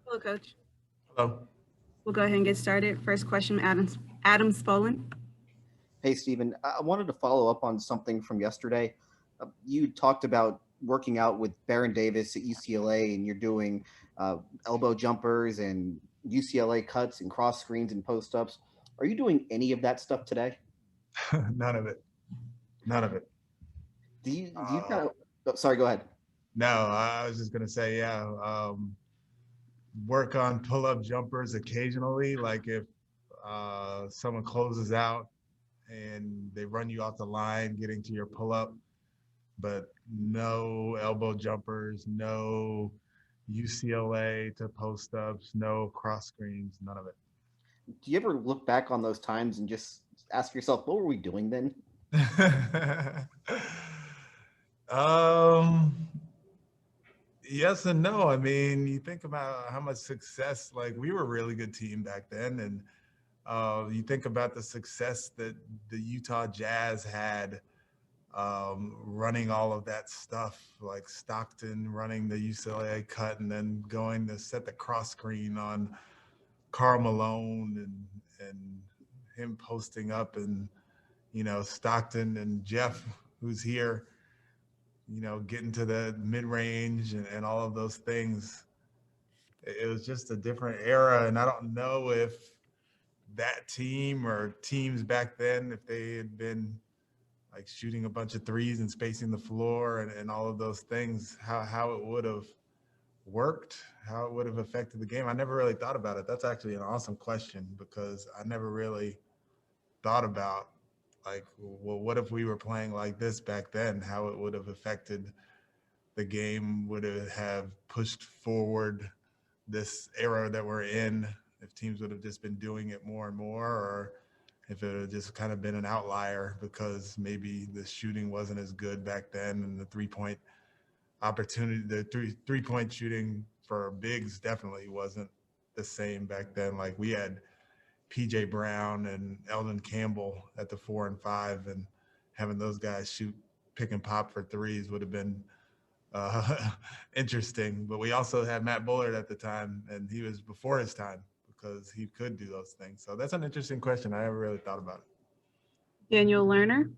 Hello, Coach. Hello. We'll go ahead and get started. First question, Adam Spolin. Hey, Stephen, I wanted to follow up on something from yesterday. You talked about working out with Baron Davis at UCLA, and you're doing elbow jumpers and UCLA cuts and cross screens and post ups. Are you doing any of that stuff today? None of it. None of it. Do you kind of? Oh, sorry, go ahead. No, I was just gonna say, yeah. Work on pull-up jumpers occasionally, like if someone closes out and they run you off the line, getting to your pull-up, but no elbow jumpers, no UCLA to post-ups, no cross screens, none of it. Do you ever look back on those times and just ask yourself, what were we doing then? um Yes and no. I mean, you think about how much success, like we were a really good team back then. And you think about the success that the Utah Jazz had running all of that stuff, like Stockton running the UCLA cut and then going to set the cross screen on Karl Malone and him posting up and, Stockton and Jeff, who's here, getting to the mid-range and all of those things. It was just a different era. And I don't know if that team or teams back then, if they had been like shooting a bunch of threes and spacing the floor and all of those things, how it would have worked, how it would have affected the game. I never really thought about it. That's actually an awesome question because I never really thought about like, well, what if we were playing like this back then, how it would have affected the game, would it have pushed forward this era that we're in, if teams would have just been doing it more and more, or if it had just kind of been an outlier because maybe the shooting wasn't as good back then and the three-point opportunity, the three-point shooting for bigs definitely wasn't the same back then. Like we had PJ Brown and Eldon Campbell at the 4 and 5, and having those guys shoot pick and pop for threes would have been interesting. But we also had Matt Bullard at the time, and he was before his time because he could do those things. So that's an interesting question. I never really thought about it. Daniel Lerner.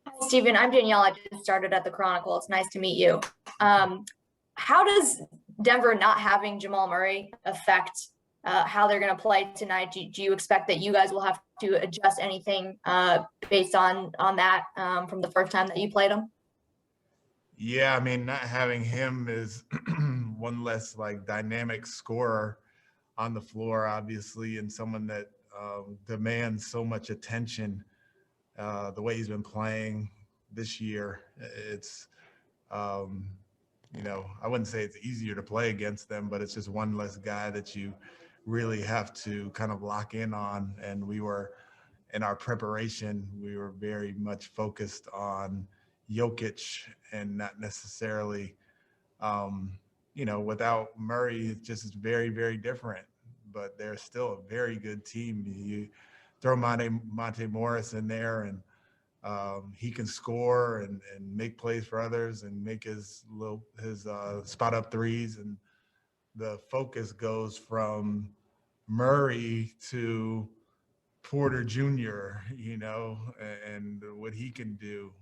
Hi, Stephen. I'm Danielle. I just started at the Chronicle. It's nice to meet you. How does Denver not having Jamal Murray affect how they're going to play tonight? Do you expect that you guys will have to adjust anything based on that from the first time that you played him? Yeah, I mean, not having him is one less like dynamic scorer on the floor, obviously, and someone that demands so much attention. The way he's been playing this year, it's I wouldn't say it's easier to play against them, but it's just one less guy that you really have to kind of lock in on. And we were, in our preparation, we were very much focused on Jokić and not necessarily, without Murray, it's just very, very different. But they're still a very good team. You throw Monte Morris in there, and he can score and make plays for others and make his spot up threes. And the focus goes from Murray to Porter Jr., and what he can do.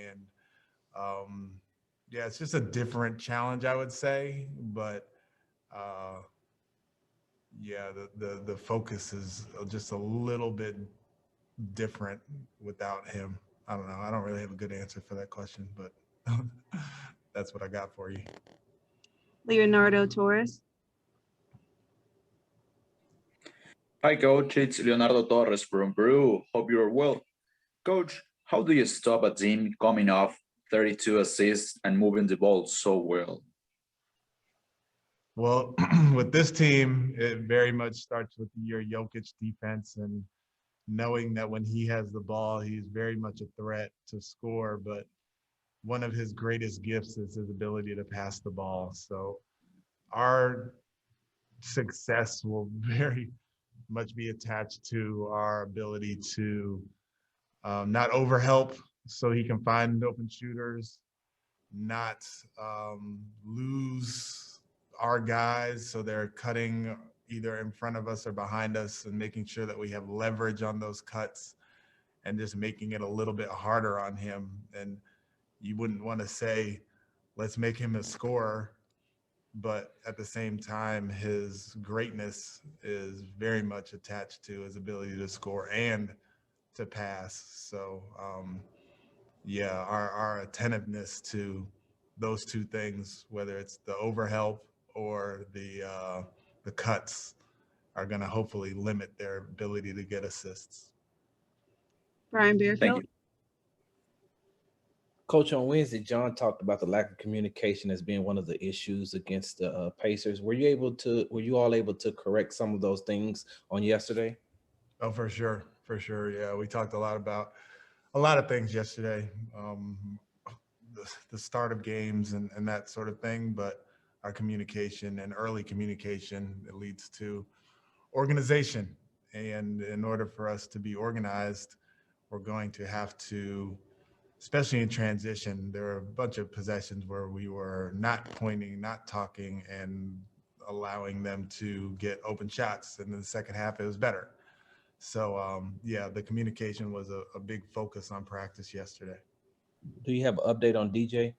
And it's just a different challenge, I would say. But the focus is just a little bit different without him. I don't know. I don't really have a good answer for that question, but that's what I got for you. Leonardo Torres. Hi, Coach. It's Leonardo Torres from Peru. Hope you're well. Coach, how do you stop a team coming off 32 assists and moving the ball so well? Well, with this team, it very much starts with your Jokić defense and knowing that when he has the ball, he's very much a threat to score. But one of his greatest gifts is his ability to pass the ball. So our success will very much be attached to our ability to not overhelp so he can find open shooters, not lose our guys, so they're cutting either in front of us or behind us and making sure that we have leverage on those cuts and just making it a little bit harder on him. And you wouldn't want to say, let's make him a scorer, but at the same time, his greatness is very much attached to his ability to score and to pass. So, yeah, our attentiveness to those two things, whether it's the overhelp or the cuts, are going to hopefully limit their ability to get assists. Brian Thank Beerfield. you. Coach, on Wednesday, John talked about the lack of communication as being one of the issues against the Pacers. Were you all able to correct some of those things on yesterday? Oh, for sure. For sure. Yeah. We talked a lot about a lot of things yesterday. The start of games and that sort of thing, but our communication and early communication, it leads to organization. And in order for us to be organized, we're going to have to, especially in transition, there are a bunch of possessions where we were not pointing, not talking, and allowing them to get open shots. And in the second half, it was better. So, yeah, the communication was a big focus on practice yesterday. Do you have an update on DJ?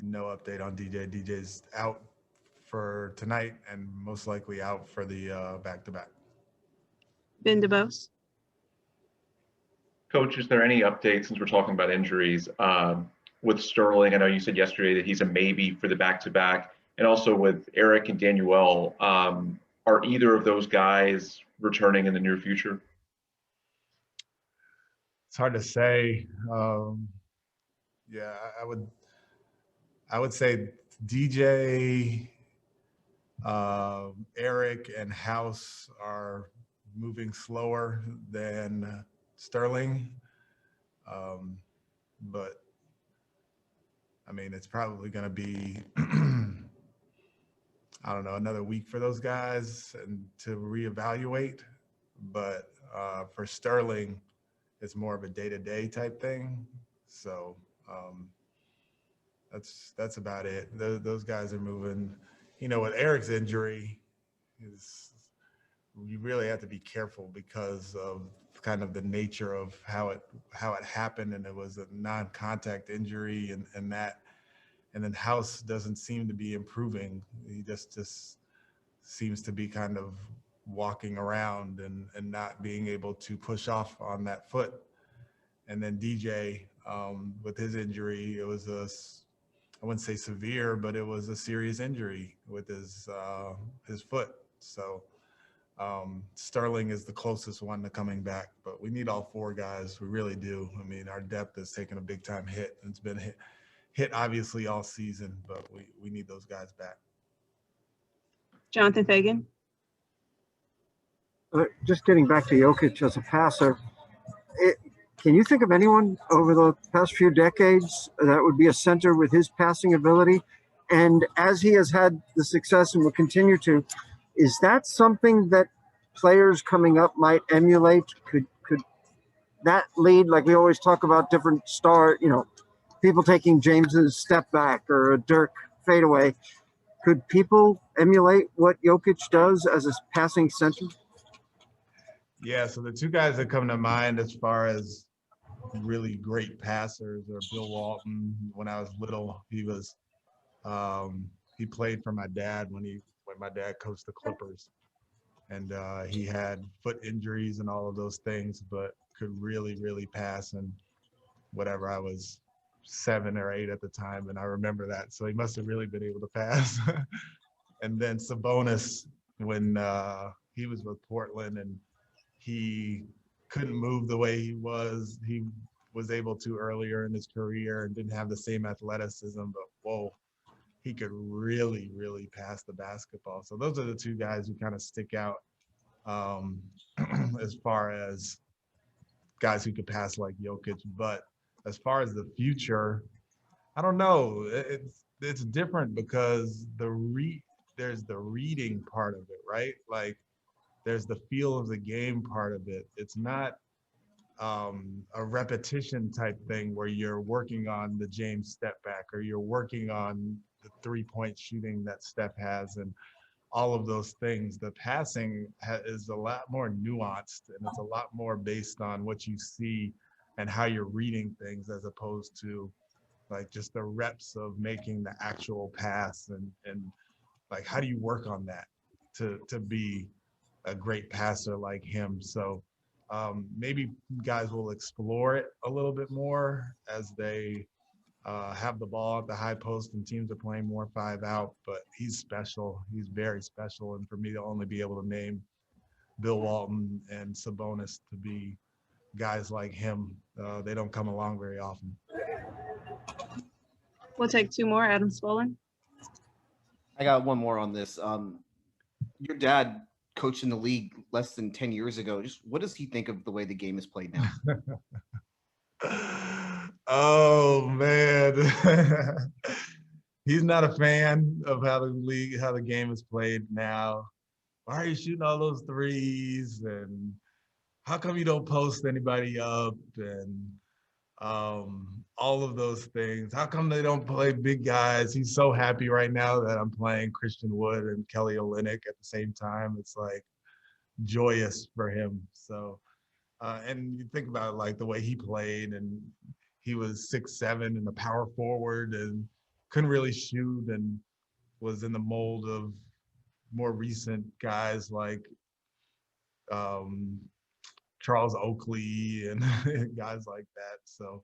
No update on DJ. DJ's out for tonight and most likely out for the back-to-back. Ben DeBose. Coach, is there any update, since we're talking about injuries, with Sterling? I know you said yesterday that he's a maybe for the back-to-back, and also with Eric and Danuel. Are either of those guys returning in the near future? It's hard to say. Yeah, I would say DJ, Eric, and House are moving slower than Sterling. But I mean, it's probably going to be, I don't know, another week for those guys and to reevaluate. But for Sterling, it's more of a day-to-day type thing. So that's about it. Those guys are moving. You know, with Eric's injury, you really have to be careful because of kind of the nature of how it happened, and it was a non-contact injury, and then House doesn't seem to be improving. He just seems to be kind of walking around and not being able to push off on that foot. And then DJ, with his injury, it was I wouldn't say severe, but it was a serious injury with his foot. So Sterling is the closest one to coming back, but we need all four guys. We really do. I mean, our depth has taken a big time hit. It's been hit obviously all season, but we need those guys back. Jonathan Fagan. Just getting back to Jokić as a passer, can you think of anyone over the past few decades that would be a center with his passing ability? And as he has had the success and will continue to, is that something that players coming up might emulate? Could that lead, like we always talk about different people taking James's step back or a Dirk fadeaway? Could people emulate what Jokić does as a passing center? Yeah, so the two guys that come to mind as far as really great passers are Bill Walton. When I was little, he played for my dad when my dad coached the Clippers, and he had foot injuries and all of those things, but could really, really pass. And whatever, I was 7 or 8 at the time, and I remember that. So he must have really been able to pass. And then Sabonis, when he was with Portland and he couldn't move the way he was able to earlier in his career and didn't have the same athleticism, but whoa, he could really, really pass the basketball. So those are the two guys who kind of stick out as far as guys who could pass like Jokić. But as far as the future, I don't know. It's different because there's the reading part of it, right? Like there's the feel of the game part of it. It's not a repetition type thing where you're working on the James step back or you're working on the 3-point shooting that Steph has and all of those things. The passing is a lot more nuanced, and it's a lot more based on what you see and how you're reading things, as opposed to like just the reps of making the actual pass, and like how do you work on that to be a great passer like him. So maybe guys will explore it a little bit more as they have the ball at the high post and teams are playing more 5 out, but he's special. He's very special. And for me to only be able to name Bill Walton and Sabonis to be guys like him, they don't come along very often. We'll take 2 more. Adam Spolin. I got one more on this. Your dad coached in the league less than 10 years ago. Just what does he think of the way the game is played now? Oh man. He's not a fan of how the game is played now. Why are you shooting all those threes? And how come you don't post anybody up? And all of those things. How come they don't play big guys? He's so happy right now that I'm playing Christian Wood and Kelly Olynyk at the same time. It's like joyous for him. So and you think about like the way he played, and he was 6'7" and a power forward and couldn't really shoot, and was in the mold of more recent guys like Charles Oakley and guys like that. So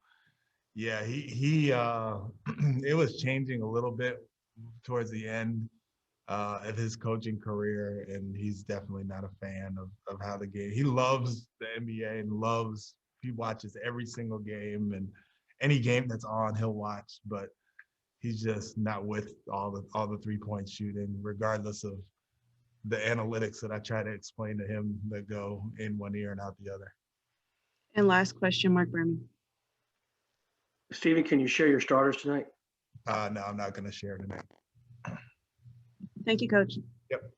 yeah, he it was changing a little bit towards the end of his coaching career, and he's definitely not a fan of how the game. He loves the NBA and he watches every single game, and any game that's on he'll watch, but he's just not with all the 3-point shooting, regardless of the analytics that I try to explain to him that go in one ear and out the other. And last question, Mark Berman. Stephen, can you share your starters tonight? No, I'm not going to share tonight. Thank you, Coach. Yep.